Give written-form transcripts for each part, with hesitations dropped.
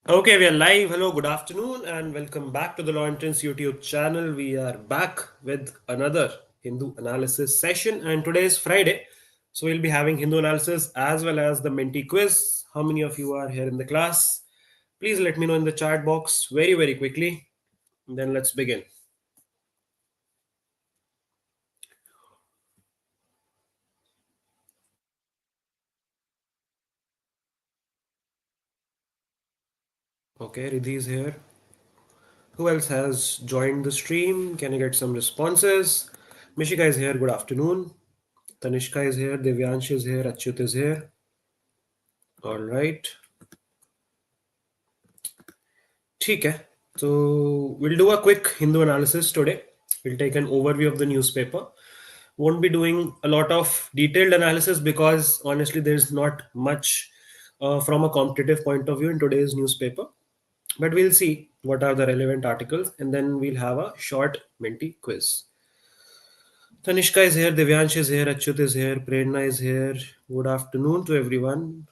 Okay, we are live. Hello, good afternoon, and welcome back to the Law Entrance YouTube channel. We are back with another Hindu analysis session, and today is Friday, so we'll be having Hindu analysis as well as the Menti quiz. How many of you are here in the class? Please let me know in the chat box very quickly. Then let's begin. Okay, Ridhi is here. Who else has joined the stream? Can I get some responses? Mishika is here. Good afternoon. Tanishka is here. Devyansh is here. Achyut is here. All right. ठीक है. So we'll do a quick Hindu analysis today. We'll take an overview of the newspaper. Won't be doing a lot of detailed analysis because honestly there's not much from a competitive point of view in today's newspaper. But we'll see what are the relevant articles and then we'll have a short Menti quiz. Tanishka is here, Divyansh is here, Achyut is here, Prerna is here. Good afternoon to everyone.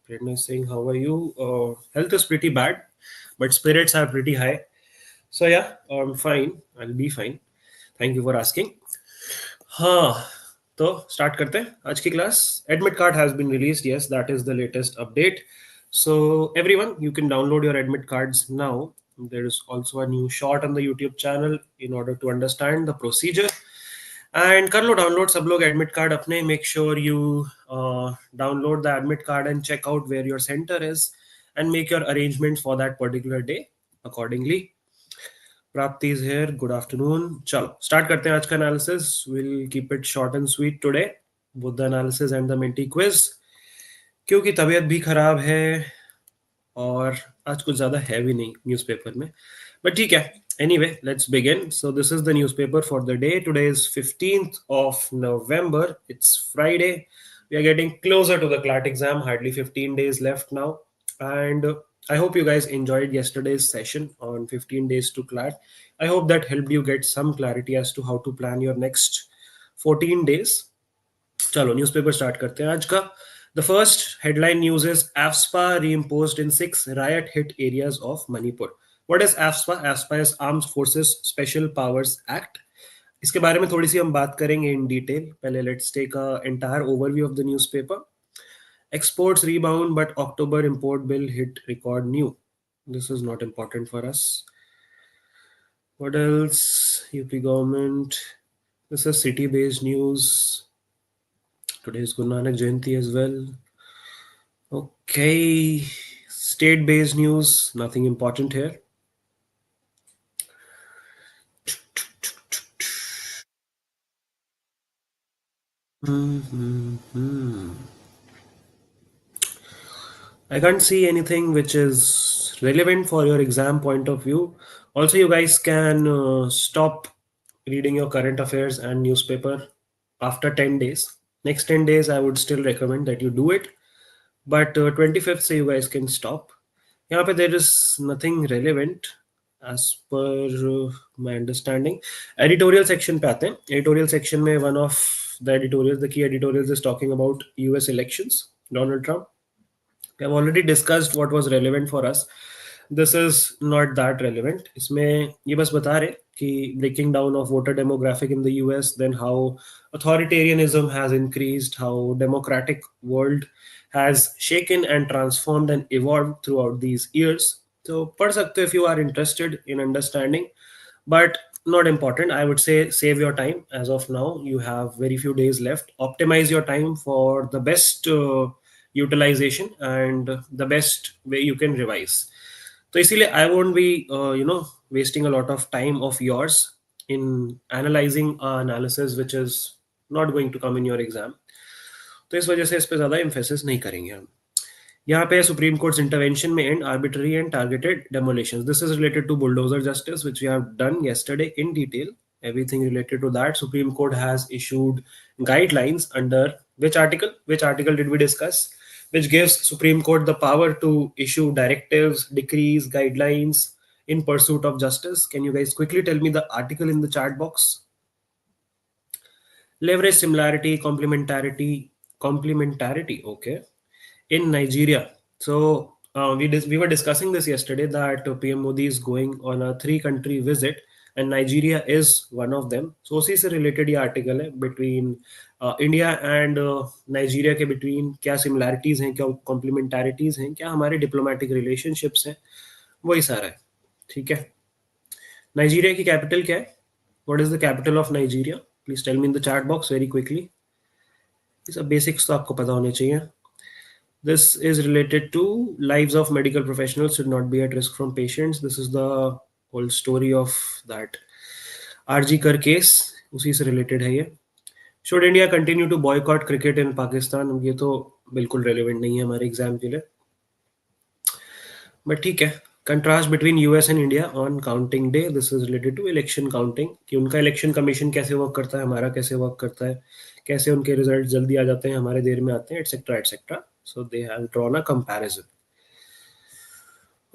Prerna is saying, how are you? Health is pretty bad, but spirits are pretty high. So yeah, I'm fine. I'll be fine. Thank you for asking. हाँ, तो start करते हैं आज की class. Admit card has been released. Yes, that is the latest update. So everyone, you can download your admit cards now. There is also a new short on the YouTube channel in order to understand the procedure. And कर लो download सब लोग admit card अपने. Make sure you download the admit card and check out where your center is and make your arrangements for that particular day accordingly. Prapti is here. Good afternoon. चलो start करते हैं आज का analysis. We'll keep it short and sweet today. Both the analysis and the Menti quiz. क्योंकि तबीयत भी खराब है और आज कुछ ज़्यादा है भी नहीं न्यूज़पेपर में. But ठीक है. Anyway, let's begin. So this is the newspaper for the day. Today is 15th of November. It's Friday. We are getting closer to the CLAT exam. Hardly 15 days left now. And I hope you guys enjoyed yesterday's session on 15 days to CLAT. I hope that helped you get some clarity as to how to plan your next 14 days. चलो newspaper start करते हैं आज का. The first headline news is AFSPA reimposed in 6 riot hit areas of Manipur. What is AFSPA? AFSPA is Armed Forces Special Powers Act. इसके बारे में थोड़ी सी हम बात करेंगे in detail. पहले let's take a entire overview of the newspaper. Exports rebound, but October import bill hit record new. This is not important for us. What else? UP government. This is city-based news. Today is Guru Nanak Jayanti as well. Okay. State-based news. Nothing important here. I can't see anything which is relevant for your exam point of view. Also, you guys can stop reading your current affairs and newspaper after 10 days. Next 10 days, I would still recommend that you do it. But 25th, say you guys can stop. यहाँ पे there is nothing relevant as per my understanding. Editorial section पे आते हैं. Editorial section में one of the editorials, the key editorials is talking about US elections, Donald Trump. We have already discussed what was relevant for us. This is not that relevant. इसमें ये बस बता रहे कि breaking down of voter demographic in the US, then how authoritarianism has increased, how democratic world has shaken and transformed and evolved throughout these years. So पढ़ सकते हो if you are interested in understanding, but not important. I would say save your time. As of now, you have very few days left. Optimize your time for the best utilization and the best way you can revise. So इसीलिए I won't be wasting a lot of time of yours in analyzing analysis which is not going to come in your exam. तो इस वजह से इस पे ज़्यादा emphasis नहीं करेंगे हम. यहाँ पे सुप्रीम कोर्ट्स इंटरवेंशन में and arbitrary and targeted demolitions. This is related to bulldozer justice which we have done yesterday in detail. Everything related to that. Supreme Court has issued guidelines under which article? Which article did we discuss? Which gives Supreme Court the power to issue directives, decrees, guidelines in pursuit of justice. Can you guys quickly tell me the article in the chat box? Leverage similarity, complementarity. Okay. In Nigeria. So we were discussing this yesterday that PM Modi is going on a 3 country visit and Nigeria is one of them. So उसी से related ये article है between India and Nigeria के between क्या similarities हैं, क्या complementarities हैं, क्या हमारे diplomatic relationships हैं, वही सारा है. ठीक है. नाइजीरिया की कैपिटल क्या है? What is the capital of Nigeria? Please tell me in the chat box very quickly. ये सब basics तो आपको पता होने चाहिए. This is related to lives of medical professionals should not be at risk from patients. This is the whole story of that RG Kar case. उसी से related है ये. Should India continue to boycott cricket in Pakistan? ये तो बिल्कुल relevant नहीं है हमारे एग्जाम के लिए. But ठीक है. Contrast between US and India on counting day. This is related to election counting. कि उनका election commission कैसे work करता है, हमारा कैसे work करता है, कैसे उनके रिजल्ट जल्दी आ जाते हैं, हमारे देर में आते हैं, etc. etc. So they have drawn a comparison.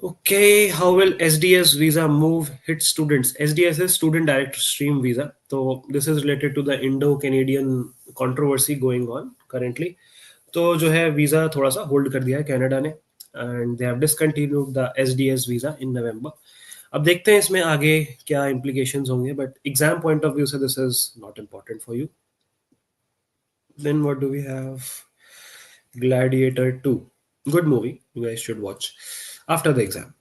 Okay, how will SDS visa move hit students? SDS is student direct stream visa. So this is related to the Indo-Canadian controversy going on currently. तो जो है visa थोड़ा सा hold कर दिया है Canada ने and they have discontinued the SDS visa in November. अब देखते हैं इसमें आगे क्या implications होंगे, but exam point of view से this is not important for you. Then what do we have? Gladiator 2. Good movie. You guys should watch after the exam.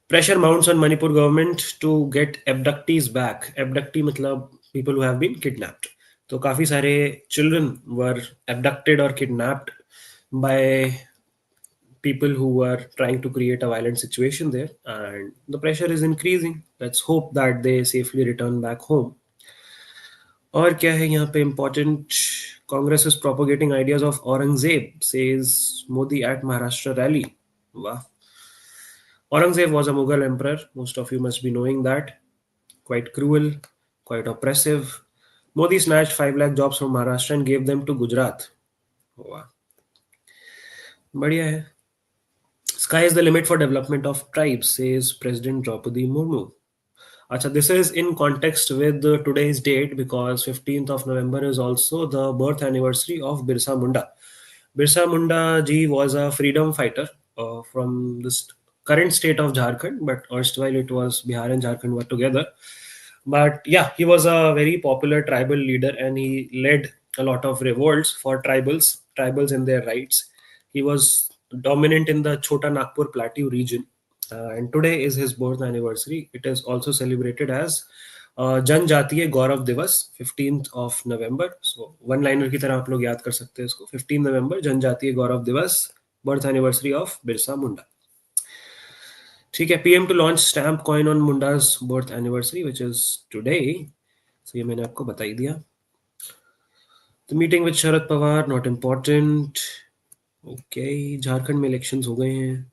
Pressure mounts on Manipur government to get abductees back. Abductee मतलब people who have been kidnapped. तो काफी सारे children were abducted or kidnapped by people who were trying to create a violent situation there, and the pressure is increasing. Let's hope that they safely return back home. और क्या है यहाँ पे important? Congress is propagating ideas of Aurangzeb, says Modi at Maharashtra rally. Wow. Aurangzeb was a Mughal emperor. Most of you must be knowing that. Quite cruel, quite oppressive. Modi snatched 5 lakh jobs from Maharashtra and gave them to Gujarat. Wow. बढ़िया है. Sky is the limit for development of tribes, says President Draupadi Murmu. Acha, this is in context with today's date because 15th of November is also the birth anniversary of Birsa Munda. Birsa Munda ji was a freedom fighter from this current state of Jharkhand, but erstwhile it was Bihar and Jharkhand were together. But yeah, he was a very popular tribal leader and he led a lot of revolts for tribals and their rights. He was dominant in the Chota Nagpur Plateau region. And today is his birth anniversary. It is also celebrated as जनजातीय गौरव दिवस 15th of November. So one liner की तरह आप लोग याद कर सकते हैं इसको. 15 November जनजातीय गौरव दिवस, birth anniversary of Birsa Munda. ठीक है. PM to launch stamp coin on Munda's birth anniversary, which is today. So ये मैंने आपको बता ही दिया. The meeting with Sharad Pawar, not important. Okay, Jharkhand में elections हो गए हैं.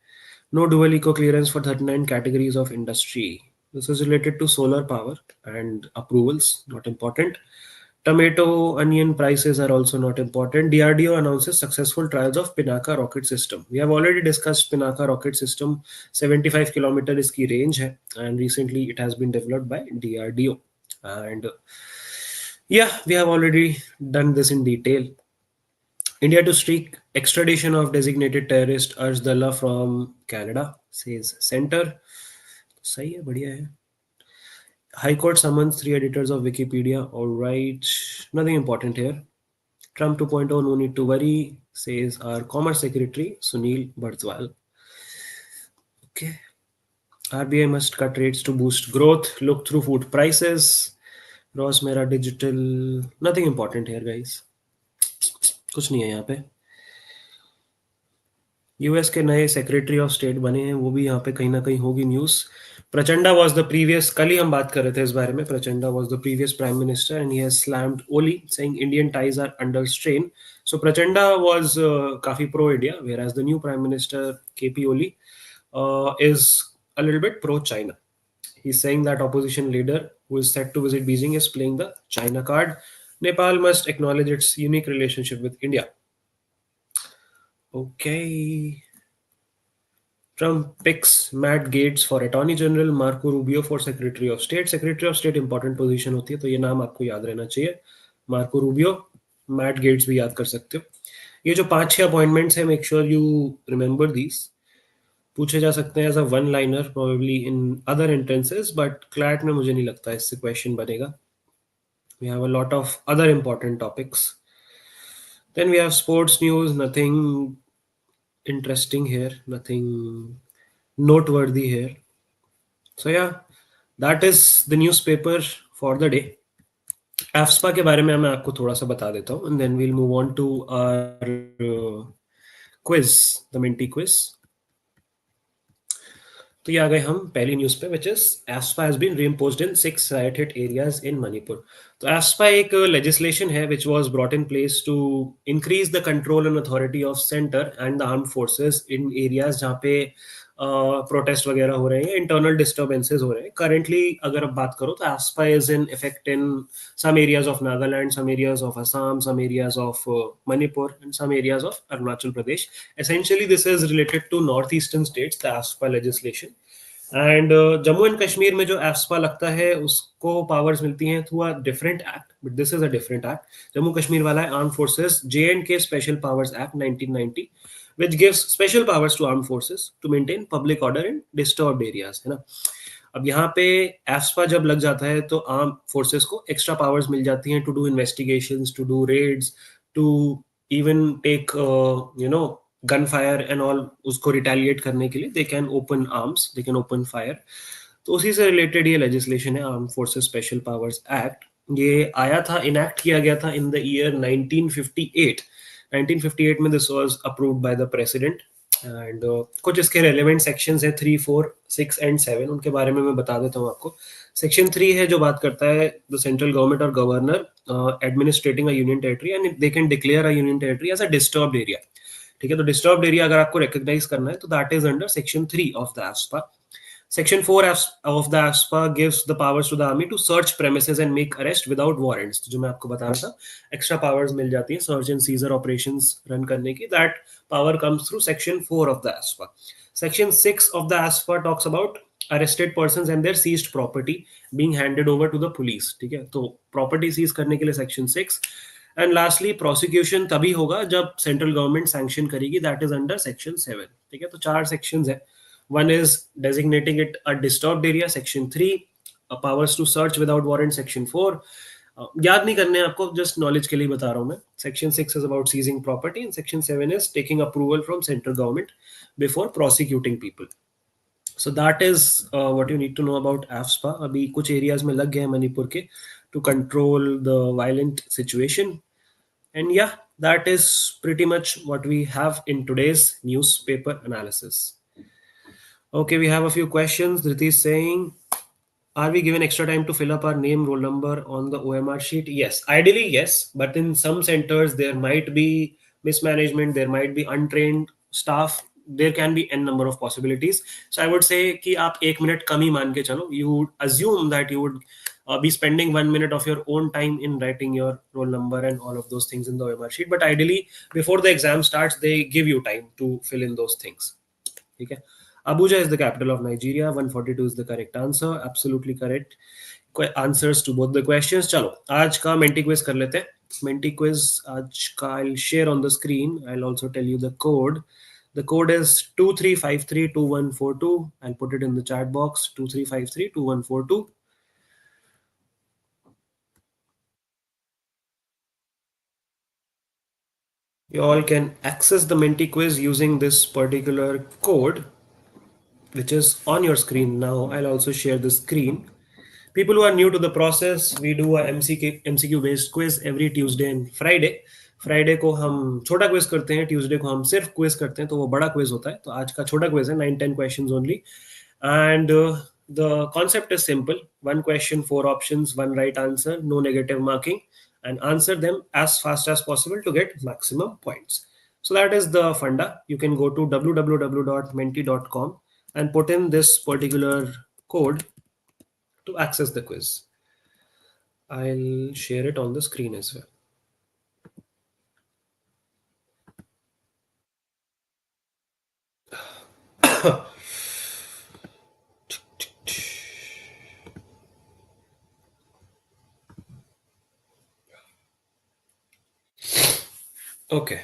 No dual eco clearance for 39 categories of industry. This is related to solar power and approvals, not important. Tomato, onion prices are also not important. DRDO announces successful trials of Pinaka rocket system. We have already discussed Pinaka rocket system. 75 kilometer is की range है, and recently it has been developed by DRDO. And yeah, we have already done this in detail. India to seek extradition of designated terrorist Arjadallah from Canada, says Center. सही है, बढ़िया है. High Court summons 3 editors of Wikipedia. All right, nothing important here. Trump 2.0, no need to worry, says our Commerce Secretary Sunil Bardwal. Okay. RBI must cut rates to boost growth. Look through food prices. Rosmera Digital. Nothing important here, guys. कुछ नहीं है यहाँ पे. US के नए secretary of state बने हैं, वो भी यहाँ पे कहीं ना कहीं होगी news. Prachanda was the previous, कल ही हम बात कर रहे थे इस बारे में. Prachanda was the previous prime minister and he has slammed Oli saying Indian ties are under strain. So Prachanda was काफी pro India, whereas the new prime minister KP Oli is a little bit pro China. He is saying that opposition leader who is set to visit Beijing is playing the China card. Nepal must acknowledge its unique relationship with India. Okay. Trump picks Matt Gaetz for Attorney General, Marco Rubio for Secretary of State. Secretary of State important position होती है, तो ये नाम आपको याद रहना चाहिए. Marco Rubio, Matt Gaetz भी याद कर सकते हो. ये जो 5-6 अपॉइंटमेंट्स हैं, make sure you remember these. पूछे जा सकते हैं as a one liner probably in other entrances, but CLAT में मुझे नहीं लगता इससे क्वेश्चन बनेगा. We have a lot of other important topics. Then we have sports news, nothing interesting here, nothing noteworthy here. So yeah, that is the newspaper for the day. एफ्सपा के बारे में मैं आपको थोड़ा सा बता देता हूँ, and then we'll move on to our quiz, the Menti quiz. तो ये आ गए हम पहली न्यूज पे, which is AFSPA has been reimposed in 6 riot hit areas in Manipur. तो एफस्पा एक लेजिस्लेशन है which was brought in place to increase the control and authority of centre and the armed forces in areas जहाँ पे protest वगैरह हो रहे हैं, internal disturbances हो रहे हैं. करेंटली अगर आप बात करो तो AFSPA is in effect in some areas of Nagaland, some areas of Assam, some areas of Manipur, and some areas of Arunachal Pradesh. Essentially, this is related to northeastern states, the AFSPA legislation. And Jammu and Kashmir में जो एफ्सपा लगता है उसको powers मिलती हैं through a different act, but this is a different act. Jammu Kashmir वाला है arm forces J and के special powers act 1990, which gives special powers to armed forces to maintain public order in disturbed areas, है ना. अब यहाँ पे एफ्सपा जब लग जाता है तो आर्म फोर्सेस को एक्स्ट्रा पावर्स मिल जाती हैं to do investigations, to do raids, to even take you know gun fire and all. उसको रिटेलिएट करने के लिए they can open arms, they can open fire. तो उसी से रिलेटेड ये लेजिस्लेशन है, arm forces special powers act. ये आया था, इनैक्ट किया गया था इन द ईयर 1958. 1958 में this was approved by the president. And कुछ इसके रेलेवेंट सेक्शंस हैं 3, 4, 6 एंड 7, उनके बारे में मैं बता देता हूँ आपको. सेक्शन 3 है जो बात करता है द सेंट्रल गवर्नमेंट और governor administrating a union territory and they can declare a union territory as a disturbed area. ठीक है, तो डिस्टर्ब्ड एरिया अगर आपको रिकॉग्नाइज करना है तो that is under section 3 of the AFSPA. Section 4 of the AFSPA gives the powers to the army to search premises and make arrest without warrants. जो मैं आपको बता रहा था, extra powers मिल जाती है search and seizure operations run करने की. That power comes through Section 4 of the AFSPA. Section 6 of the AFSPA talks about arrested persons and their seized property being handed over to the police. ठीक है, तो property seize करने के लिए Section 6. And lastly prosecution तभी होगा जब central government sanction करेगी, दैट इज अंडर सेक्शन 7. ठीक है, तो 4 सेक्शंस है. One is designating it a disturbed area, section 3. Powers to search without warrant, section 4. याद नहीं करने आपको, जस्ट नॉलेज के लिए बता रहा हूँ मैं. Section 6 is about seizing property and section 7 is taking approval from central government before prosecuting people. So that is what you need to know about AFSPA. अभी कुछ एरियाज में लग गए हैं मणिपुर के to control the violent situation. And yeah, that is pretty much what we have in today's newspaper analysis. Okay, we have a few questions. Dhriti is saying, are we given extra time to fill up our name, roll number on the OMR sheet? Yes, ideally, yes. But in some centers, there might be mismanagement, there might be untrained staff, there can be n number of possibilities. So I would say कि आप 1 minute कम ही मान के चलो. You would assume that you would be spending 1 minute of your own time in writing your roll number and all of those things in the OMR sheet. But ideally, before the exam starts, they give you time to fill in those things. Okay. Abuja is the capital of Nigeria. 142 is the correct answer. Absolutely correct answers to both the questions. चलो आज का Menti quiz कर लेते हैं. Menti quiz आज का I'll share on the screen. I'll also tell you the code. The code is 23532142. I'll put it in the chat box. 23532142. You all can access the Menti quiz using this particular code, which is on your screen now. I'll also share the screen. People who are new to the process, we do a MCQ based quiz every Tuesday and Friday. Friday को हम छोटा quiz करते हैं, Tuesday को हम सिर्फ quiz करते हैं, तो वो बड़ा क्विज होता है. तो आज का छोटा क्विज है, 9-10 questions only. And the concept is simple. 1 question, 4 options, 1 right answer, no negative marking, and answer them as fast as possible to get maximum points. So that is the funda. You can go to www.menti.com and put in this particular code to access the quiz. I'll share it on the screen as well. Okay.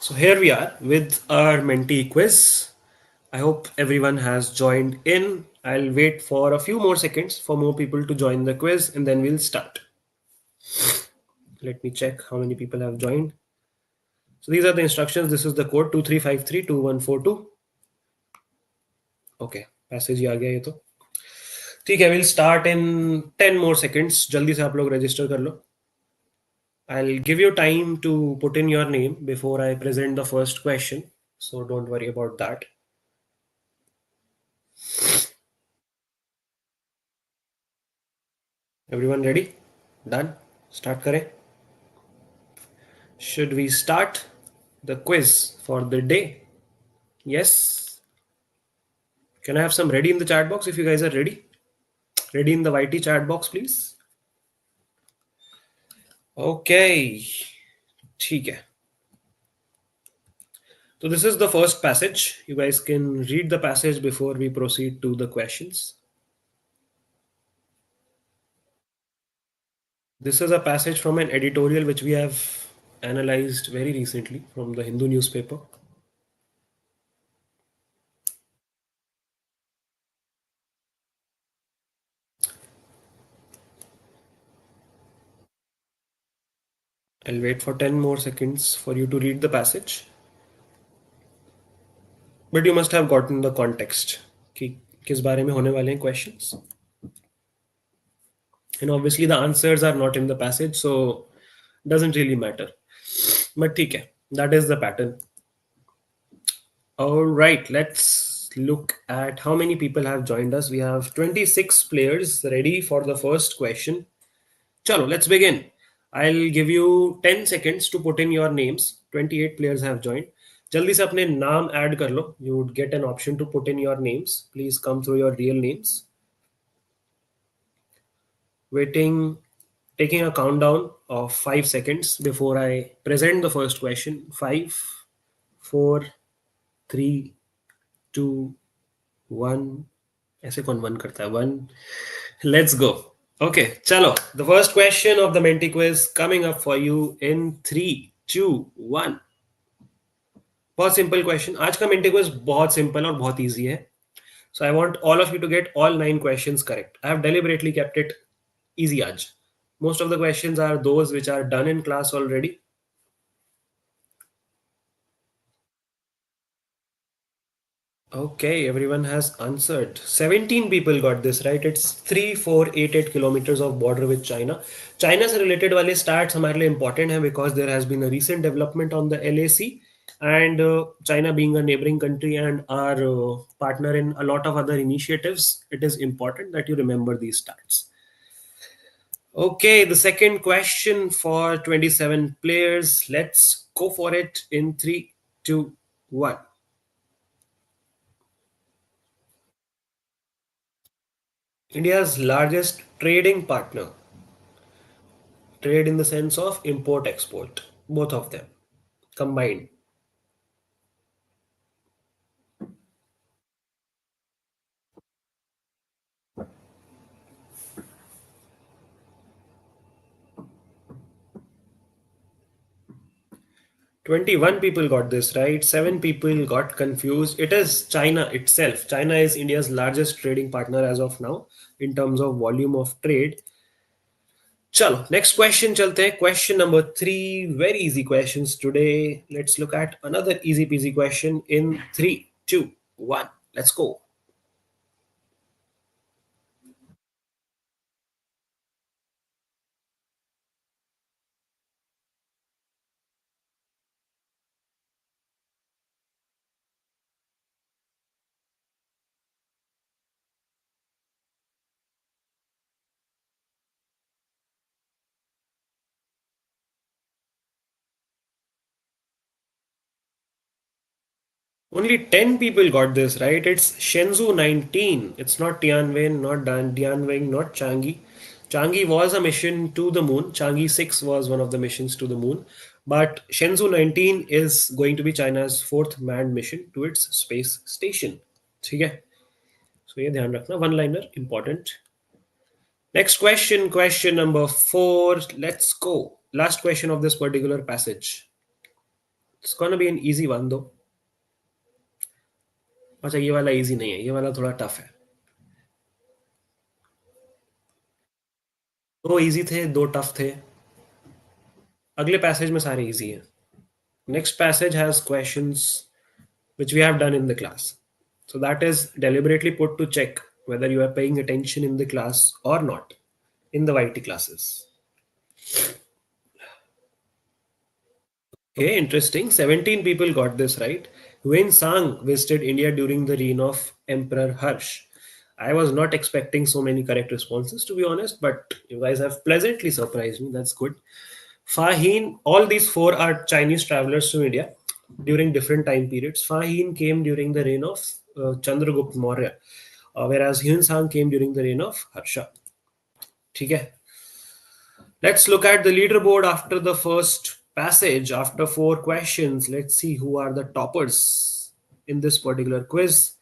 So here we are with our Menti quiz. I hope everyone has joined in. I'll wait for a few more seconds for more people to join the quiz and then we'll start. Let me check how many people have joined. So these are the instructions. This is the code 23532142. Okay, passage ही आ गया ये तो. ठीक है, we'll start in 10 more seconds. जल्दी से आप लोग register कर लो. I'll give you time to put in your name before I present the first question. So don't worry about that. Everyone ready? Done? Start करें. Should we start the quiz for the day? Yes. Can I have some ready in the chat box if you guys are ready? Ready in the YT chat box, please. Okay. ठीक है. So this is the first passage. You guys can read the passage before we proceed to the questions. This is a passage from an editorial which we have analyzed very recently from the Hindu newspaper. I'll wait for 10 more seconds for you to read the passage. But you must have gotten the context कि किस बारे में होने वाले हैं questions. And obviously the answers are not in the passage, so doesn't really matter. But ठीक है, that is the pattern. All right, let's look at how many people have joined us. We have 26 players ready for the first question. Chalo, let's begin. I'll give you 10 seconds to put in your names. 28 players have joined. जल्दी से अपने नाम add कर लो. You would get an option to put in your names. Please come through your real names. Waiting, taking a countdown of 5 seconds before I present the first question. 5, 4, 3, 2, 1. ऐसे कौन one करता है? 1. Let's go. Okay, chalo. The first question of the Menti quiz coming up for you in 3, 2, 1. बहुत simple question. आज का Menti quiz बहुत simple और बहुत इजी है. So I want all of you to get all 9 questions correct. I have deliberately kept it easy आज. Most of the questions are those which are done in class already. Okay, everyone has answered. 17 people got this right. It's 3488 kilometers of border with China. China से related वाले stats हमारे लिए important हैं because there has been a recent development on the LAC and China being a neighboring country and our partner in a lot of other initiatives, it is important that you remember these stats. Okay, the second question for 27 players. Let's go for it in 3, 2, 1. India's largest trading partner. Trade in the sense of import export, both of them combined. Twenty-one people got this right. 7 people got confused. It is China itself. China is India's largest trading partner as of now in terms of volume of trade. Chalo, next question chalte hain. Question number 3. Very easy questions today. Let's look at another easy peasy question in 3, 2, 1. Let's go. Only 10 people got this right. It's Shenzhou 19. It's not Tianwen, not Dianwen, not Changi. Changi was a mission to the moon. Changi 6 was one of the missions to the moon. But Shenzhou 19 is going to be China's 4th manned mission to its space station. ठीक है? So ये ध्यान रखना. One liner, important. Next question, question number 4. Let's go. Last question of this particular passage. It's gonna be an easy one though. अच्छा ये वाला easy नहीं है, ये वाला थोड़ा टफ है. दो इजी थे, दो टफ थे. अगले पैसेज में सारे इजी हैं. Next passage has questions which we have done in the class. So that is deliberately put to check whether you are paying attention in the class or not in the YT classes. Okay, interesting. 17 people got this right. Wen Sang visited India during the reign of Emperor Harsh. I was not expecting so many correct responses, to be honest, but you guys have pleasantly surprised me. That's good. Faheen, all these four are Chinese travelers to India during different time periods. Faheen came during the reign of Chandragupta Maurya, whereas Hyun Sang came during the reign of Harsha. ठीक है. Let's look at the leaderboard after the first passage. After four questions, let's see who are the toppers in this particular quiz.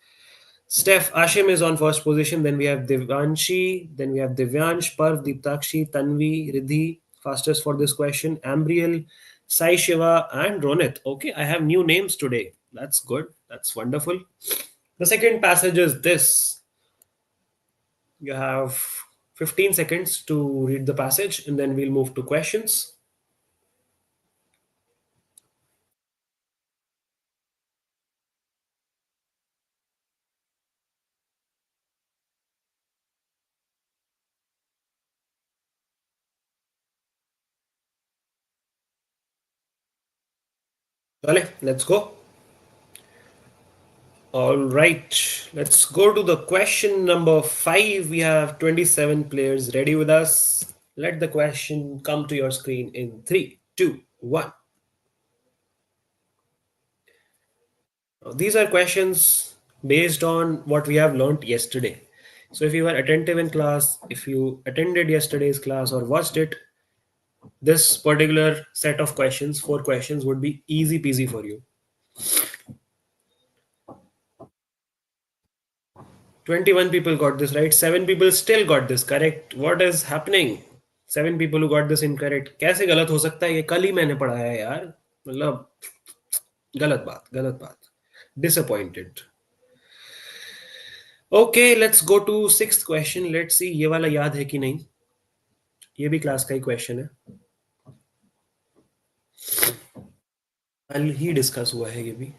Steph Ashim is on first position. Then we have Devanshi. Then we have Divyansh, Parv, Deeptakshi, Tanvi, Riddhi. Fastest for this question. Ambriel, Sai Shiva, and Ronit. Okay, I have new names today. That's good. That's wonderful. The second passage is this. You have 15 seconds to read the passage, and then we'll move to questions. Chale, let's go. All right, let's go to the question number 5. We have 27 players ready with us. Let the question come to your screen in 3, 2, 1. Now, these are questions based on what we have learnt yesterday. So, if you were attentive in class, if you attended yesterday's class or watched it, this particular set of questions, four questions, would be easy peasy for you. 21 people got this right. 7 people still got this correct. What is happening? 7 people who got this incorrect. कैसे गलत हो सकता है? ये कल ही मैंने पढ़ाया है यार. मतलब गलत बात, गलत बात. Disappointed. Okay, let's go to sixth question. Let's see ये वाला याद है कि नहीं. ये भी क्लास का ही क्वेश्चन है. कल ही डिस्कस हुआ है ये भी.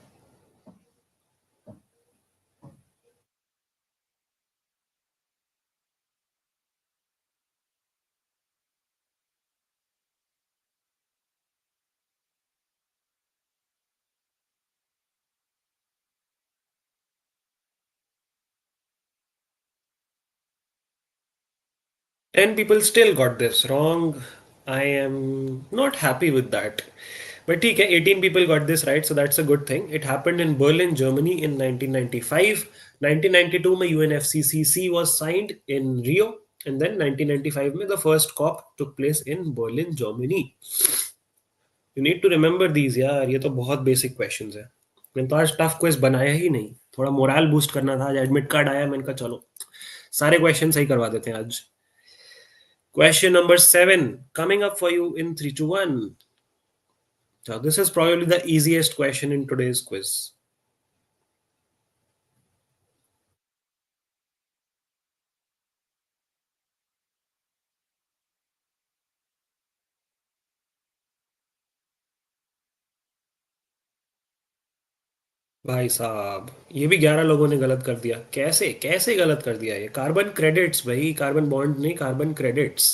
10 people still got this wrong. I am not happy with that. But ठीक है, 18 people got this right, so that's a good thing. It happened in Berlin, Germany in 1995. 1992 में UNFCCC was signed in Rio, and then 1995 में the first COP took place in Berlin, Germany. You need to remember these यार, ये तो बहुत basic questions है. मैंने तो आज टफ क्विज बनाया ही नहीं. थोड़ा मोरल बूस्ट करना था. आज एडमिट कार्ड आया, मैंने कहा चलो सारे क्वेश्चन सही करवा देते हैं आज. Question number 7 coming up for you in 3 to 1. Now, this is probably the easiest question in today's quiz. भाई साहब, ये भी 11 लोगों ने गलत कर दिया. कैसे कैसे गलत कर दिया? ये कार्बन क्रेडिट्स भाई, कार्बन बॉन्ड नहीं, कार्बन क्रेडिट्स.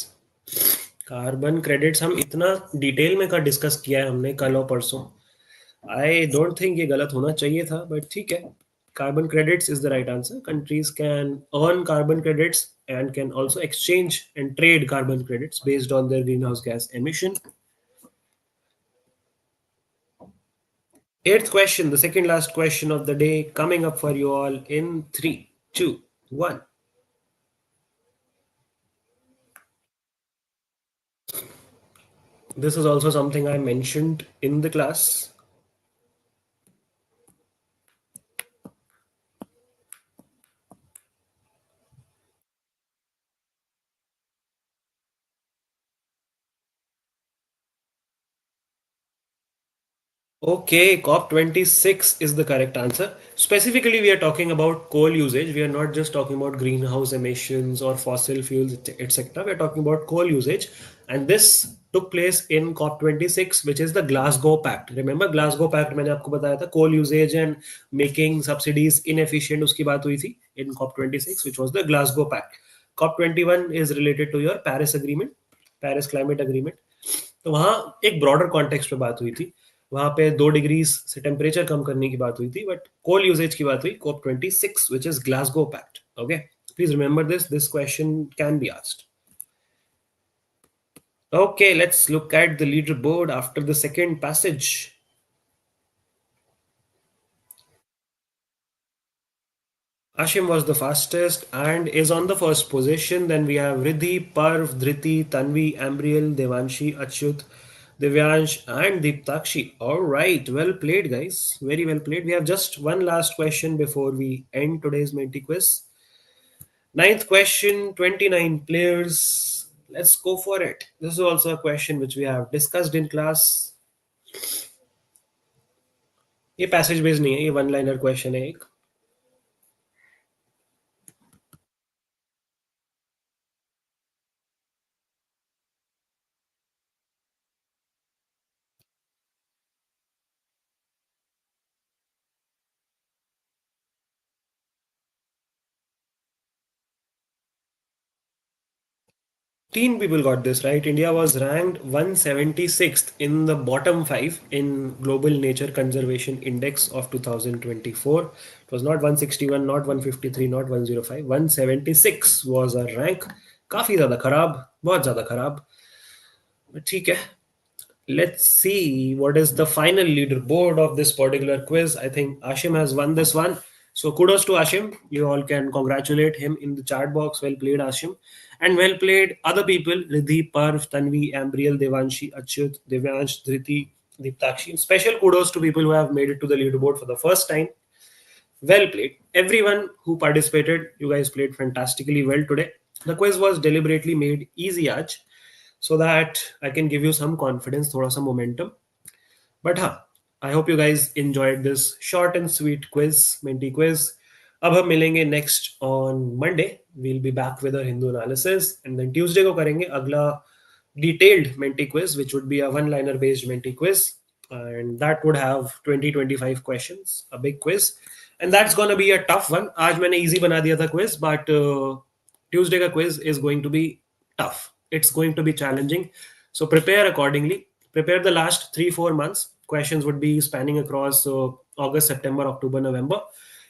कार्बन क्रेडिट्स हम इतना डिटेल में का डिस्कस किया है हमने कल और परसों. आई डोंट थिंक ये गलत होना चाहिए था, बट ठीक है. Carbon credits is the right answer. Countries can earn carbon credits and can also exchange and trade carbon credits based on their greenhouse gas emission. Eighth question, the second last question of the day, coming up for you all in 3, 2, 1. This is also something I mentioned in the class. Okay, COP26 is the correct answer. Specifically, we are talking about coal usage. We are not just talking about greenhouse emissions or fossil fuels, etc. We are talking about coal usage. And this took place in COP26, which is the Glasgow Pact. Remember Glasgow Pact, मैंने आपको बताया था coal usage and making subsidies inefficient उसकी बात हुई थी in COP26, which was the Glasgow Pact. COP21 is related to your Paris Agreement, Paris Climate Agreement. तो वहाँ एक ब्रॉडर कॉन्टेक्स्ट पे बात हुई थी. वहां पे 2 डिग्री से टेम्परेचर कम करने की बात हुई थी, बट कोल यूसेज की बात हुई COP26, which is Glasgow pact. Okay, please remember this question can be asked. Okay, let's look at the leaderboard after the second passage. Ashim was the fastest and is on the first position. Then we have Riddhi, Parv, Dhriti, Tanvi, Ambriel, Devanshi, Achyut, Divyansh, and Deeptakshi. All right, well played, guys. Very well played. We have just one last question before we end today's Menti quiz. Ninth question, 29 players. Let's go for it. This is also a question which we have discussed in class. ये passage based नहीं है, ये one liner question है एक. 15 people got this right. India was ranked 176th in the bottom 5 in Global Nature Conservation Index of 2024. It was not 161, not 153, not 105. 176 was our rank. काफी ज्यादा खराब, बहुत ज्यादा खराब. ठीक है. Let's see what is the final leaderboard of this particular quiz. I think Ashim has won this one. So kudos to Ashim. You all can congratulate him in the chat box. Well played, Ashim. And well played other people. Riddhi, Parv, Tanvi, Ambriel, Devanshi, Achyut, Divyansh, Dhriti, Deeptakshi. Special kudos to people who have made it to the leaderboard for the first time. Well played. Everyone who participated, you guys played fantastically well today. The quiz was deliberately made easy, Aj, so that I can give you some confidence, thoda sa momentum. But हाँ, I hope you guys enjoyed this short and sweet quiz, Menti quiz. अब हम मिलेंगे next on Monday. We'll be back with our Hindu analysis, and then Tuesday को करेंगे अगला detailed Menti quiz, which would be a one-liner based Menti quiz, and that would have 20-25 questions, a big quiz, and that's gonna be a tough one. आज मैंने easy बना दिया था quiz, but Tuesday का quiz is going to be tough. It's going to be challenging. So prepare accordingly. Prepare the last 3-4 months. Questions would be spanning across August, September, October, November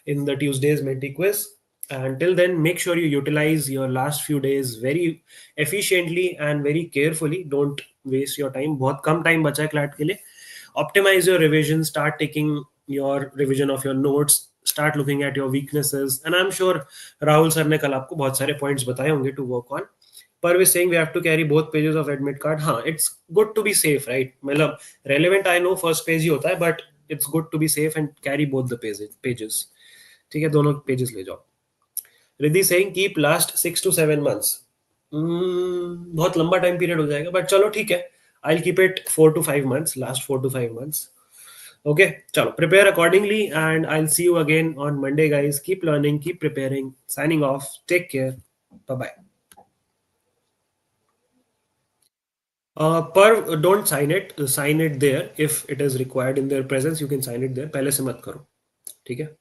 in the Tuesday's Menti quiz. Until then, make sure you utilize your last few days very efficiently and very carefully. Don't waste your time. बहुत कम time बचा है CLAT के लिए. Optimize your revision. Start taking your revision of your notes. Start looking at your weaknesses. And I'm sure Rahul sir ने कल आपको बहुत सारे points बताए होंगे to work on. Parv is saying we have to carry both pages of admit card. हाँ, it's good to be safe, right? मतलब relevant I know first page ही होता है, but it's good to be safe and carry both the pages. ठीक है, दोनों pages ले जाओ. Riddhi saying keep last 6 to 7 months. बहुत लंबा टाइम पीरियड हो जाएगा, बट चलो ठीक है. I'll keep it 4 to 5 months, last 4 to 5 months. Okay, chalo, prepare accordingly, and I'll see you again on Monday, guys. Keep learning, keep preparing. Signing off. Take care. Bye bye. पर don't sign it. Sign it there if it is required in their presence. You can sign it there. पहले से मत करो. ठीक है.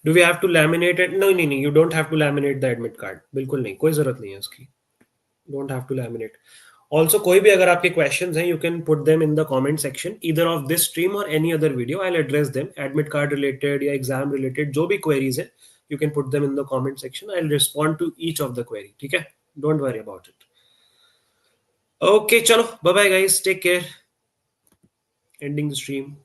Do we have to laminate it? No, नहीं नहीं. You don't have to laminate the admit card. बिल्कुल नहीं. कोई जरूरत नहीं है उसकी. Don't have to laminate. Also, कोई भी अगर आपके questions हैं, you can put them in the comment section, either of this stream or any other video. I'll address them. Admit card related या exam related, जो भी queries है, you can put them in the comment section. I'll respond to each of the query. ठीक है? Don't worry about it. Okay, चलो. Bye bye, guys. Take care. Ending the stream.